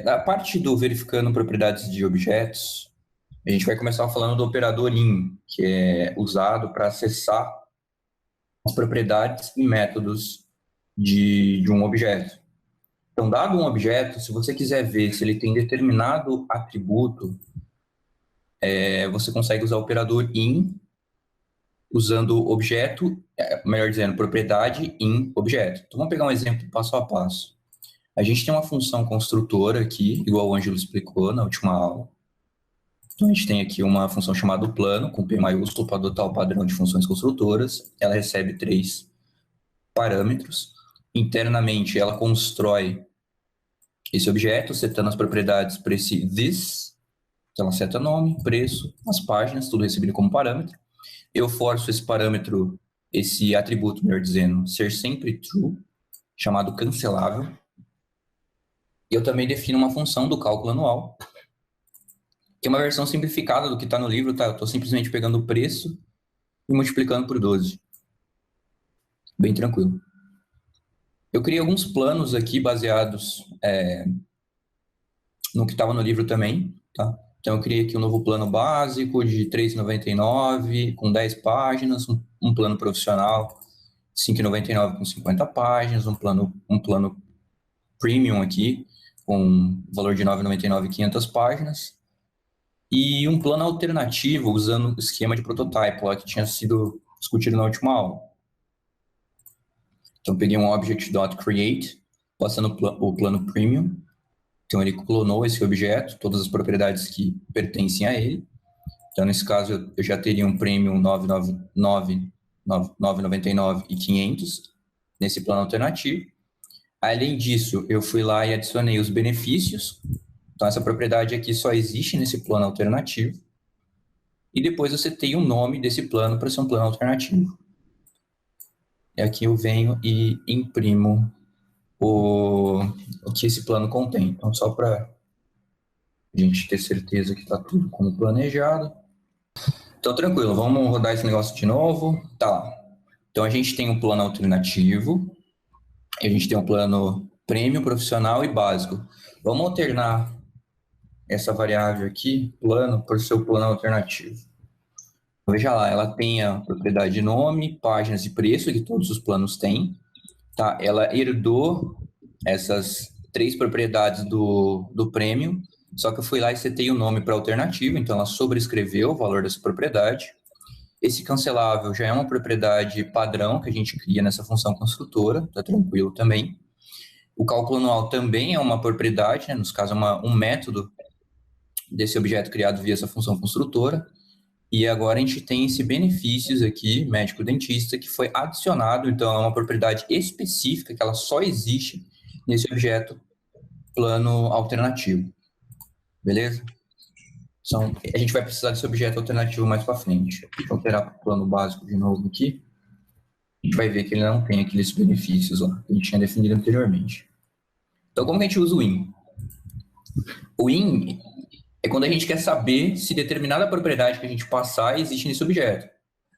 A parte do verificando propriedades de objetos, a gente vai começar falando do operador in, que é usado para acessar as propriedades e métodos de um objeto. Então, dado um objeto, se você quiser ver se ele tem determinado atributo, você consegue usar o operador in, usando objeto, melhor dizendo, propriedade in objeto. Então, vamos pegar um exemplo passo a passo. A gente tem uma função construtora aqui, igual o Ângelo explicou na última aula. Então, a gente tem aqui uma função chamada plano, com P maiúsculo, para adotar o padrão de funções construtoras. Ela recebe 3 parâmetros. Internamente, ela constrói esse objeto, setando as propriedades para esse this. Então, ela seta nome, preço, as páginas, tudo recebido como parâmetro. Eu forço esse parâmetro, esse atributo, melhor dizendo, ser sempre true, chamado cancelável. E eu também defino uma função do cálculo anual, que é uma versão simplificada do que está no livro, tá? Eu estou simplesmente pegando o preço e multiplicando por 12. Bem tranquilo. Eu criei alguns planos aqui baseados no que estava no livro também, tá? Então eu criei aqui um novo plano básico de R$ 3,99 com 10 páginas, um plano profissional R$ 5,99 com 50 páginas, um plano premium aqui com valor de R$ 9,99 e 500 páginas, e um plano alternativo usando o esquema de prototype lá que tinha sido discutido na última aula. Então peguei um object.create, passando o plano premium. Então ele clonou esse objeto, todas as propriedades que pertencem a ele. Então nesse caso eu já teria um premium 999 e 500 nesse plano alternativo. Além disso, eu fui lá e adicionei os benefícios. Então essa propriedade aqui só existe nesse plano alternativo. E depois você tem o nome desse plano para ser um plano alternativo. E aqui eu venho e imprimo o que esse plano contém. Então, só para a gente ter certeza que está tudo como planejado. Então, tranquilo, vamos rodar esse negócio de novo. Tá. Então, a gente tem um plano alternativo, a gente tem um plano prêmio, profissional e básico. Vamos alternar essa variável aqui, plano, por seu plano alternativo. Veja lá, ela tem a propriedade de nome, páginas e preço, que todos os planos têm. Tá? Ela herdou essas 3 propriedades do prêmio, só que eu fui lá e setei o nome para alternativo, então ela sobrescreveu o valor dessa propriedade. Esse cancelável já é uma propriedade padrão que a gente cria nessa função construtora, tá tranquilo também. O cálculo anual também é uma propriedade, né? No caso é um método desse objeto criado via essa função construtora. E agora a gente tem esse benefícios aqui, médico-dentista, que foi adicionado, então é uma propriedade específica que ela só existe nesse objeto plano alternativo. Beleza? Então, a gente vai precisar desse objeto alternativo mais para frente. Deixa eu alterar para o plano básico de novo aqui. A gente vai ver que ele não tem aqueles benefícios lá que a gente tinha definido anteriormente. Então, como que a gente usa o in? O in é quando a gente quer saber se determinada propriedade que a gente passar existe nesse objeto.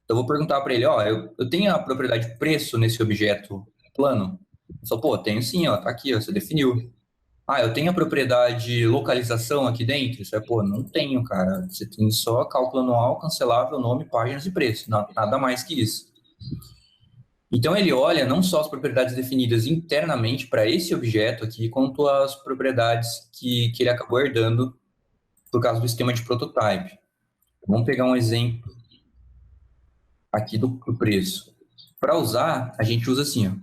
Então, eu vou perguntar para ele, eu tenho a propriedade preço nesse objeto plano? Ele falou, pô, tenho sim, tá aqui, você definiu. Eu tenho a propriedade localização aqui dentro? Isso pô, não tenho, cara. Você tem só cálculo anual, cancelável, nome, páginas e preço. Nada mais que isso. Então, ele olha não só as propriedades definidas internamente para esse objeto aqui, quanto as propriedades que ele acabou herdando por causa do esquema de prototype. Vamos pegar um exemplo aqui do preço. Para usar, a gente usa assim,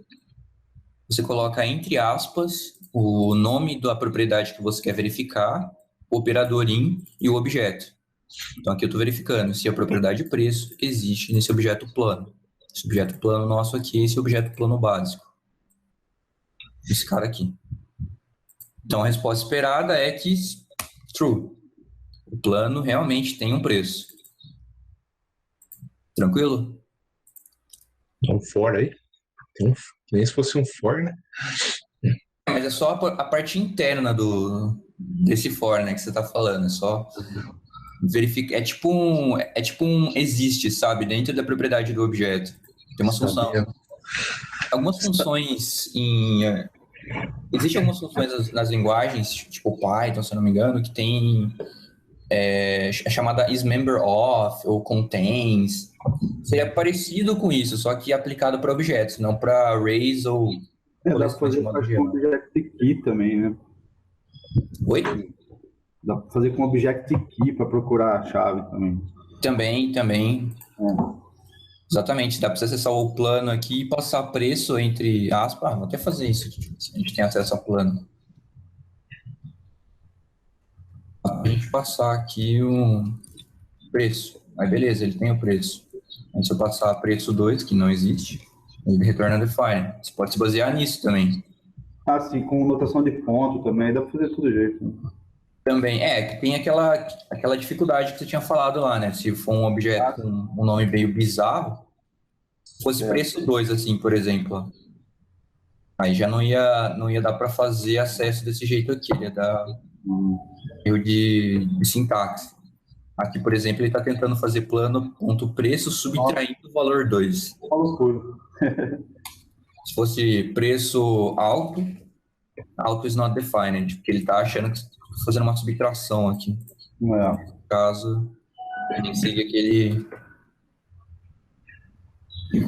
você coloca entre aspas o nome da propriedade que você quer verificar, o operador in e o objeto. Então aqui eu estou verificando se a propriedade preço existe nesse objeto plano. Esse objeto plano nosso aqui é esse objeto plano básico. Esse cara aqui. Então a resposta esperada é que true. O plano realmente tem um preço. Tranquilo? Um for aí. Que nem se fosse um for, né? Mas é só a parte interna desse for, né, que você está falando. É só verificar. É tipo um existe, sabe? Dentro da propriedade do objeto. Tem uma função. Algumas funções Existem algumas funções nas linguagens, tipo Python, se eu não me engano, que tem é chamada isMember of ou contains. Seria parecido com isso, só que aplicado para objetos, não para arrays ou Dá pra coleções de fazer, modo acho que com geral. Object-Key também, né? Oi? Dá pra fazer com Object-Key para procurar a chave também. Também. Exatamente, dá para você acessar o plano aqui e passar preço entre aspas. Vou até fazer isso aqui, se a gente tem acesso ao plano. A gente passar aqui o preço. Aí beleza, ele tem o preço. Aí se eu passar preço 2, que não existe, ele retorna define. Você pode se basear nisso também. Ah, sim, com notação de ponto também, dá pra fazer de todo jeito. Né? Também, que tem aquela dificuldade que você tinha falado lá, né? Se for um objeto com um nome meio bizarro, se fosse preço 2, assim, por exemplo, aí já não ia dar para fazer acesso desse jeito aqui, ia dar erro de sintaxe. Aqui, por exemplo, ele está tentando fazer plano.preço subtraindo o valor 2. Se fosse preço alto is not defined, porque ele está achando que está fazendo uma subtração aqui. No caso, a gente segue aquele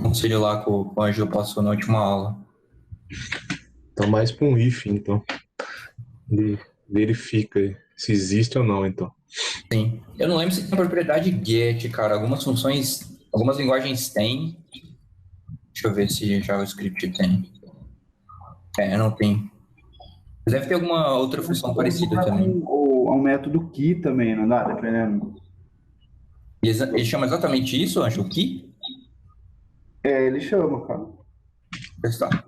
conselho lá que o Ângelo passou na última aula. Então, mais para um if, então. Ele verifica se existe ou não, então. Sim. Eu não lembro se tem a propriedade get, cara. Algumas funções, algumas linguagens têm. Deixa eu ver se JavaScript tem. Não tem. Mas deve ter alguma outra função parecida também. Ou um método key também, não dá? Dependendo. Ele chama exatamente isso, Ângelo? Key? Ele chama, cara. Testar.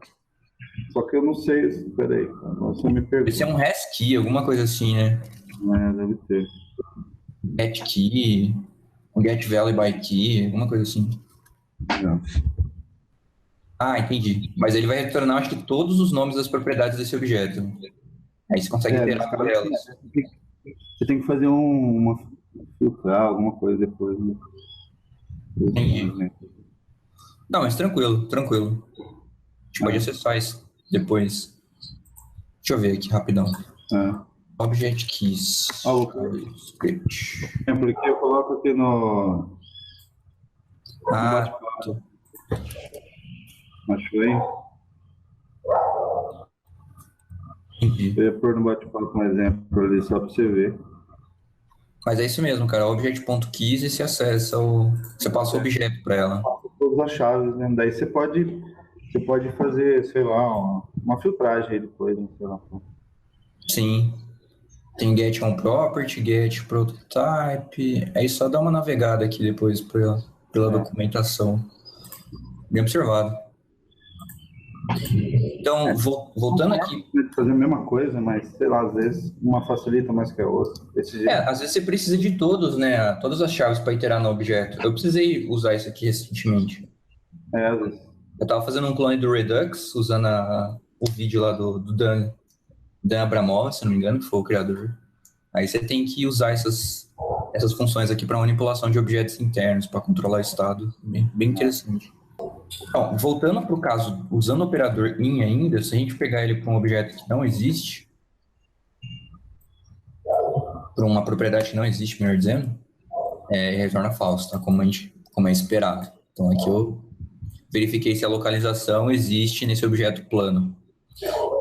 Só que eu não sei. Peraí, você me pergunta. Esse é um hash key, alguma coisa assim, né? Deve ter. Get key, um get value by key, alguma coisa assim. Não. Entendi. Mas ele vai retornar, acho que todos os nomes das propriedades desse objeto. Aí você consegue iterar por elas. Você tem que fazer uma filtrar, alguma coisa depois. Né? Entendi. Não, mas tranquilo. A gente pode acessar isso depois. Deixa eu ver aqui rapidão. Object keys. Script. Exemplo aqui, eu coloco aqui no. Achou aí? Entendi. Eu ia pôr no bate-papo um exemplo ali só para você ver. Mas é isso mesmo, cara. Object.keys e você acessa você passa o objeto para ela. Todas as chaves, né? Daí você pode fazer, sei lá, uma filtragem aí depois, né? Sei lá. Sim. Tem get on property, get prototype. Aí só dá uma navegada aqui depois pela documentação. Bem observado. Então, voltando aqui. Fazer a mesma coisa, mas sei lá, às vezes uma facilita mais que a outra. Às vezes você precisa de todos, né? Todas as chaves para iterar no objeto. Eu precisei usar isso aqui recentemente. Às vezes. Eu estava fazendo um clone do Redux, usando o vídeo lá do Dan Abramov, se não me engano, que foi o criador. Aí você tem que usar essas funções aqui para manipulação de objetos internos, para controlar o estado. Bem interessante. Então, voltando para o caso, usando o operador in ainda, se a gente pegar ele para um objeto que não existe, para uma propriedade que não existe, melhor dizendo, retorna falso, tá? Como é esperado. Então aqui eu verifiquei se a localização existe nesse objeto plano.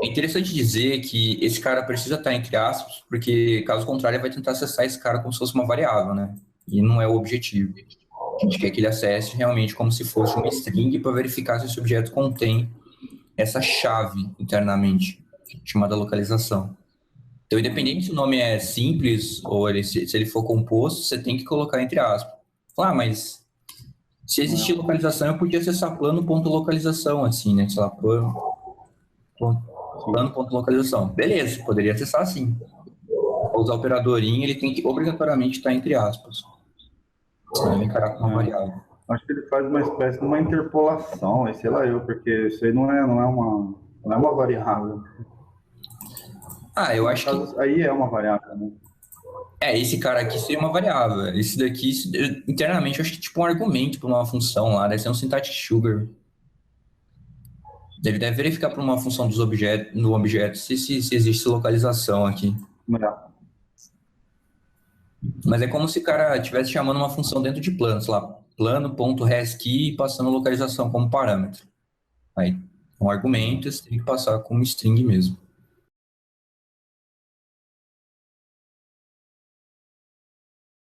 É interessante dizer que esse cara precisa estar entre aspas, porque caso contrário ele vai tentar acessar esse cara como se fosse uma variável, né? E não é o objetivo. A gente quer que ele acesse realmente como se fosse uma string para verificar se esse objeto contém essa chave internamente, chamada localização. Então, independente se o nome é simples ou se ele for composto, você tem que colocar entre aspas. Mas se existir localização, eu podia acessar plano.localização, assim, né? Sei lá, plano.localização. Beleza, poderia acessar assim. Para usar o operador in, ele tem que obrigatoriamente estar entre aspas. Senão ele encarar como uma variável. Acho que ele faz uma espécie de uma interpolação, sei lá porque isso aí não é uma variável. Eu acho que... Aí é uma variável, né? Esse cara aqui seria uma variável. Esse daqui, internamente, eu acho que é tipo um argumento para uma função lá. Deve ser um syntactic sugar. Ele deve verificar para uma função dos objetos, no objeto se existe localização aqui. É. Mas é como se o cara estivesse chamando uma função dentro de plano, sei lá, plano.hasKey e passando localização como parâmetro. Aí, um argumento, você tem que passar como string mesmo.